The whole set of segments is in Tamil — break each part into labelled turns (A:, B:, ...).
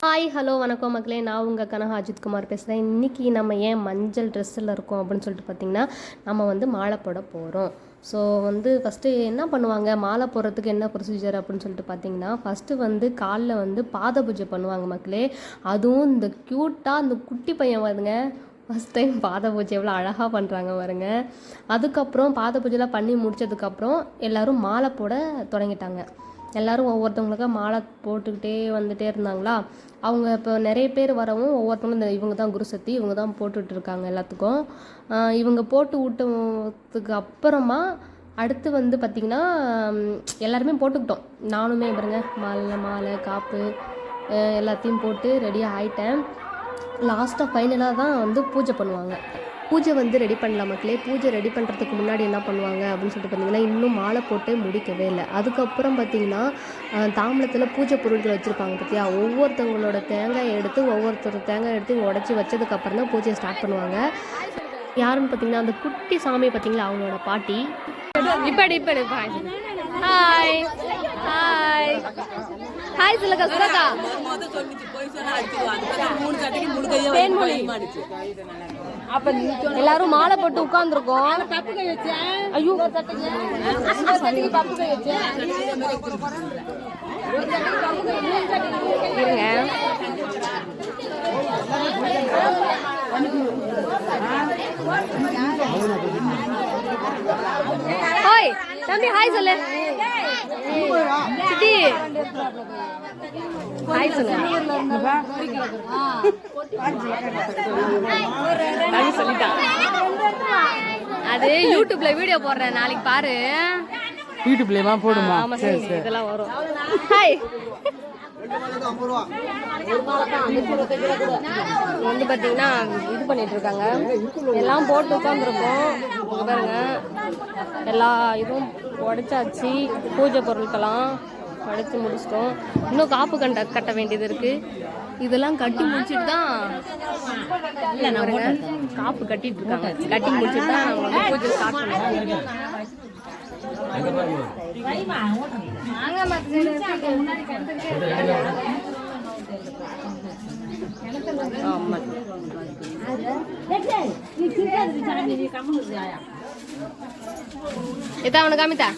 A: ஹாய் ஹலோ வணக்கம் மக்களே, நான் உங்கள் கனகா அஜித்குமார் பேசுகிறேன். இன்றைக்கி நம்ம ஏன் மஞ்சள் ட்ரெஸ்ஸில் இருக்கோம் அப்படின்னு சொல்லிட்டு பார்த்திங்கன்னா, நம்ம மாலை போட போகிறோம். ஸோ ஃபஸ்ட்டு என்ன பண்ணுவாங்க, மாலை போடுறதுக்கு என்ன ப்ரொசீஜர் அப்படின்னு சொல்லிட்டு பார்த்திங்கன்னா, ஃபஸ்ட்டு காலில் பாத பூஜை பண்ணுவாங்க மக்களே. அதுவும் இந்த க்யூட்டாக இந்த குட்டி பையன் வருங்க, ஃபஸ்ட் டைம் பாத பூஜை எவ்வளோ அழகாக பண்ணுறாங்க பாருங்க. அதுக்கப்புறம் பாத பூஜைலாம் பண்ணி முடித்ததுக்கப்புறம் எல்லோரும் மாலை போட தொடங்கிட்டாங்க. எல்லோரும் ஒவ்வொருத்தவங்களுக்கா மாலை போட்டுக்கிட்டே வந்துகிட்டே இருந்தாங்களா. அவங்க இப்போ நிறைய பேர் வரவும் ஒவ்வொருத்தவங்களும் இவங்க தான் குருசக்தி, இவங்க தான் போட்டுட்ருக்காங்க எல்லாத்துக்கும். இவங்க போட்டு விட்டதுக்கு அப்புறமா அடுத்து பார்த்திங்கன்னா எல்லாருமே போட்டுக்கிட்டோம். நானுமே பாருங்க மாலை காப்பு எல்லாத்தையும் போட்டு ரெடியாக ஆகிட்டேன். லாஸ்ட்டாக ஃபைனலாக தான் பூஜை பண்ணுவாங்க. பூஜை ரெடி பண்ணலாம் மக்களே. பூஜை ரெடி பண்ணுறதுக்கு முன்னாடி என்ன பண்ணுவாங்க அப்படின்னு சொல்லிட்டு பார்த்திங்கன்னா, இன்னும் மாலை போட்டு முடிக்கவே இல்லை. அதுக்கப்புறம் பார்த்திங்கன்னா தாம்பலத்தில் பூஜை பொருட்கள் வச்சுருப்பாங்க பார்த்தியா. ஒவ்வொருத்தவங்களோட தேங்காயை எடுத்து தேங்காய் எடுத்து உடச்சி வச்சதுக்கப்புறம் தான் பூஜையை ஸ்டார்ட் பண்ணுவாங்க. யாருன்னு பார்த்திங்கன்னா அந்த குட்டி சாமி பார்த்திங்களா, அவங்களோட பாட்டி. இப்படி ஹாய் ஹாய் ஹாய் சொல்லுங்க சுரதா. எல்லாரும் மாலை போட்டு உட்கார்ந்துருக்கோம். ஐயோ ஹாய் தம்பி, ஹாய் சொல்லு சித்தி, ஹாய் சொல்லு. அது யூடியூப்ல வீடியோ போடுறேன், நாளைக்கு பாரு.
B: யூடியூப்லமா போடுமா?
A: ஆமா சரி, இதெல்லாம் வரும். ஹாய் பார்த்தீங்கன்னா இது பண்ணிட்டு இருக்காங்க. எல்லாம் போட்டு உட்காந்துருக்கோம் பாருங்க. எல்லா இதுவும் உடைச்சாச்சு. பூஜை பொருட்கள்லாம் உடைச்சி முடிச்சிட்டோம். இன்னும் காப்பு கட்ட வேண்டியது இருக்கு. இதெல்லாம் கட்டி முடிச்சுட்டு தான் இல்லை பாருங்க, காப்பு கட்டிட்டு இருக்காங்க. கட்டி முடிச்சுட்டு தான் அவங்க பூஜை ஸ்டார்ட் பண்ணுவாங்க. அவனு காமித்தா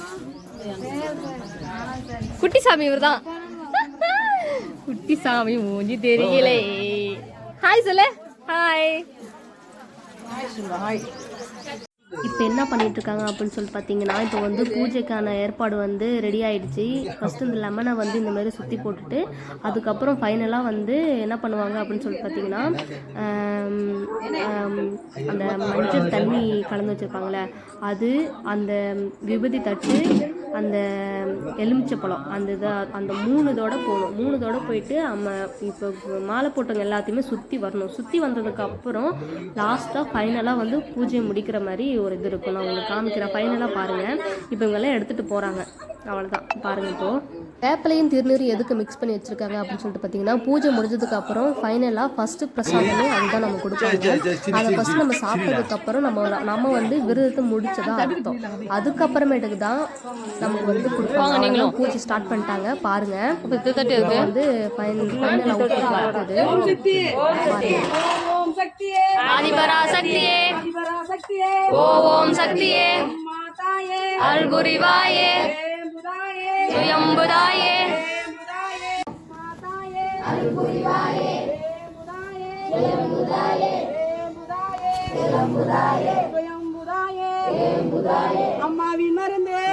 A: குட்டி சாமி, இவர் தான் குட்டி சாமி, மூஞ்சி தெரியலே. ஹாய் சொல்லு. ஹாய். இப்போ என்ன பண்ணிகிட்ருக்காங்க அப்படின்னு சொல்லிட்டு பார்த்தீங்கன்னா, இப்போ பூஜைக்கான ஏற்பாடு ரெடி ஆகிடுச்சு. ஃபஸ்ட்டு இந்த லெமனை இந்த மாதிரி சுற்றி போட்டுட்டு அதுக்கப்புறம் ஃபைனலாக என்ன பண்ணுவாங்க அப்படின்னு சொல்லிட்டு பார்த்தீங்கன்னா, அந்த மஞ்சள் தண்ணி கலந்து வச்சுருப்பாங்களே அது, அந்த விபூதி தட்டு, அந்த எலுமிச்சப்பழம், அந்த 3 இதோட போகணும். 3 இதோட போயிட்டு நம்ம இப்போ மாலை போட்டவங்க எல்லாத்தையுமே சுற்றி வரணும். சுற்றி வந்ததுக்கப்புறம் லாஸ்ட்டாக ஃபைனலாக பூஜையை முடிக்கிற மாதிரி ஒரு இது இருக்கும். நான் உங்களுக்கு காமிக்கிறேன், ஃபைனலாக பாருங்கள். இப்போ இவங்கெல்லாம் எடுத்துகிட்டு போகிறாங்க. அவ்வளோதான் பாருங்கள். இப்போது வேப்பிலையும் திருநீரும் எதுக்கு மிக்ஸ் பண்ணி வச்சுருக்காங்க அப்படின்னு சொல்லிட்டு பார்த்தீங்கன்னா, பூஜை முடிஞ்சதுக்கப்புறம் ஃபைனலாக ஃபஸ்ட்டு பிரசாதமே அதுதான் நம்ம கொடுப்பாங்க. அதை ஃபஸ்ட்டு நம்ம சாப்பிட்டதுக்கப்புறம் நம்ம விரதத்தை முடிச்சதா அர்த்தம். அதுக்கப்புறமேட்டுக்கு தான் நமக்கு கொடுப்பாங்க. நீங்களும் பூஜை ஸ்டார்ட் பண்ணிட்டாங்க பாருங்கள். ஃபைனல் அவுட் வருது. ஆதிபராசக்தியே, ஓம் சக்தியே, அல்குரிவாயே, சுயம்புதாயே, அல்குரிவாயே, சுயம்புதாயே,
C: அம்மாவின் மருந்தே,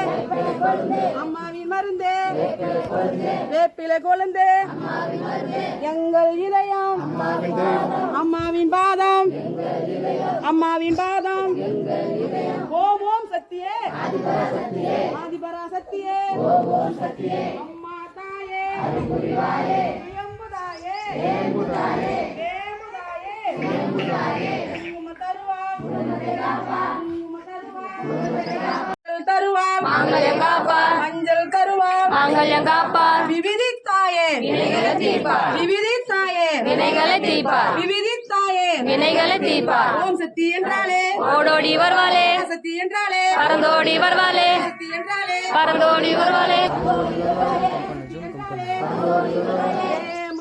C: அம்மாவின் மருந்தே, வேப்பிலை கொழுந்தே, எங்கள் இதயம், அம்மாவின் பாதம், அம்மாவின் பாதம். ஓம் ஓம் சக்தியே, ஆதிபரா சக்தியே, அம்மா தாயே, சுயம்புதாயே, மஞ்சள் கருவா, மாங்கல்யம் காப்பார், விவிதித்தாயே, விவிதித்தாயே, வினைகளை தீர்ப்பார், விவிதித்தாயே, வினைகளை தீர்ப்பார். ஓம் சக்தி என்றாலே ஓடோடி வருவாளே, சக்தி என்றாலே பறந்தோடி வருவாளே, சக்தி என்றாலே பறந்தோடி வருவாளே.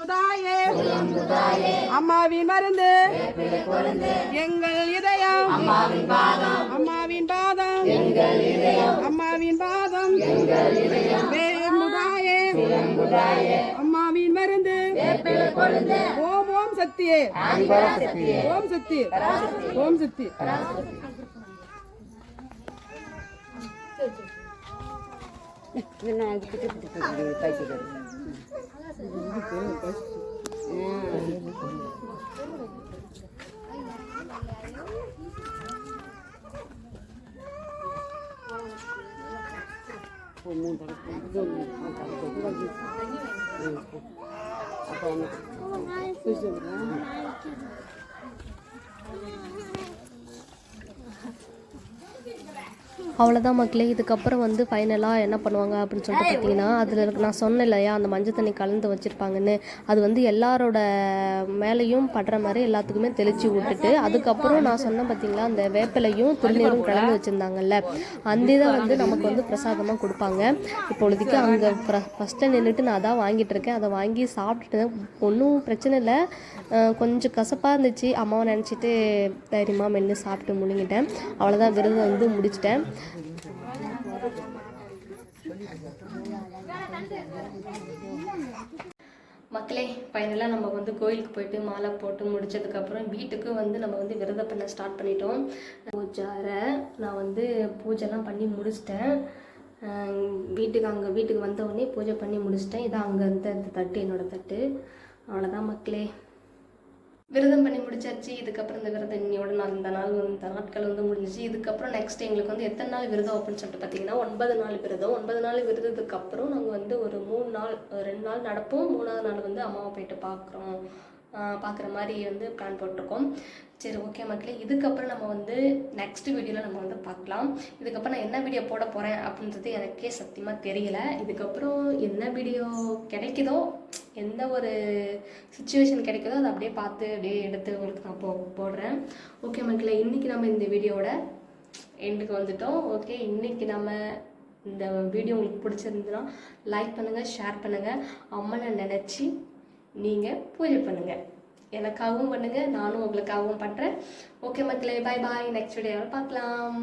D: தாயே அம்மாவின் மருந்து எங்கள் இதயம் அம்மாவின் பாதம் அம்மாவின் பாதம் வேம்புதாயே அம்மாவின் மருந்து ஓம் ஓம் சக்தியே ஓம் சக்தி ஓம் சக்தி
A: அவ்வளோதான் மக்களே. இதுக்கப்புறம் வந்து ஃபைனலாக என்ன பண்ணுவாங்க அப்படின்னு சொல்லிட்டு பார்த்தீங்கன்னா, அதில் நான் சொன்னேன் இல்லையா அந்த மஞ்சள் தண்ணி கலந்து வச்சுருப்பாங்கன்னு, அது வந்து எல்லாரோட மேலேயும் படுற மாதிரி எல்லாத்துக்குமே தெளித்து விட்டுட்டு, அதுக்கப்புறம் நான் சொன்னேன் பார்த்தீங்களா அந்த வேப்பிலையும் திருநீரும் கலந்து வச்சுருந்தாங்கல்ல, அந்த இதை வந்து நமக்கு வந்து பிரசாதமாக கொடுப்பாங்க. இப்பொழுதுக்கு அங்கே ஃபஸ்ட்டு நின்றுட்டு நான் அதான் வாங்கிட்டு இருக்கேன். அதை வாங்கி சாப்பிட்டுட்டு ஒன்றும் பிரச்சனை இல்லை, கொஞ்சம் கசப்பாக இருந்துச்சு. அம்மாவை நினச்சிட்டு தைரியமாக மென்று சாப்பிட்டு முழுங்கிட்டேன். அவ்வளோதான், விரதம் வந்து முடிச்சிட்டேன். மக்களே, ஃபைனலாக நம்ம வந்து கோயிலுக்கு போயிட்டு மாலை போட்டு முடிச்சதுக்கப்புறம் வீட்டுக்கு வந்து நம்ம வந்து விரதம் பண்ண ஸ்டார்ட் பண்ணிட்டோம். பூஜாரை நான் வந்து பூஜைலாம் பண்ணி முடிச்சிட்டேன். வீட்டுக்கு வந்தவுடனே பூஜை பண்ணி முடிச்சிட்டேன். இதான் அங்கே இருந்த இந்த தட்டு, என்னோடய தட்டு. அவ்வளோதான் மக்களே, விரதம் பண்ணி முடிச்சாச்சு. இதுக்கப்புறம் இந்த விரதம் இன்னையோட இந்த நாட்கள் வந்து முடிஞ்சிச்சு. இதுக்கப்புறம் நெக்ஸ்ட் எங்களுக்கு வந்து எத்தனை நாள் விரதம் அப்படின்னு சொல்லிட்டு பார்த்தீங்கன்னா 9 நாள் விரதம். 9 நாள் விரதத்துக்கு அப்புறம் நாங்கள் வந்து ஒரு 2 நாள் நடப்போம். 3ஆவது நாள் வந்து அம்மாவை போயிட்டு பார்க்குற மாதிரி வந்து பிளான் போட்டிருக்கோம். சரி, ஓகே மக்களே, இதுக்கப்புறம் நம்ம வந்து நெக்ஸ்ட் வீடியோவில் நம்ம வந்து பார்க்கலாம். இதுக்கப்புறம் நான் என்ன வீடியோ போட போகிறேன் அப்படின்றது எனக்கே சத்தியமாக தெரியல. இதுக்கப்புறம் என்ன வீடியோ கிடைக்குதோ, எந்த ஒரு சுச்சுவேஷன் கிடைக்குதோ அதை அப்படியே பார்த்து அப்படியே எடுத்து உங்களுக்கு நான் போடுறேன். ஓகே மக்களே, இன்றைக்கி நம்ம இந்த வீடியோவோட எண்டுக்கு வந்துட்டோம். ஓகே, இன்றைக்கி நம்ம இந்த வீடியோ உங்களுக்கு பிடிச்சிருந்துன்னா லைக் பண்ணுங்கள், ஷேர் பண்ணுங்கள், அம்மனை நினச்சி நீங்கள் பூஜை பண்ணுங்கள். எனக்காகவும் பண்ணுங்கள், நானும் உங்களுக்காகவும் பண்ணுறேன். ஓகே மக்களே, பாய் பாய். நெக்ஸ்ட் வீடியோவில் பார்க்கலாம்.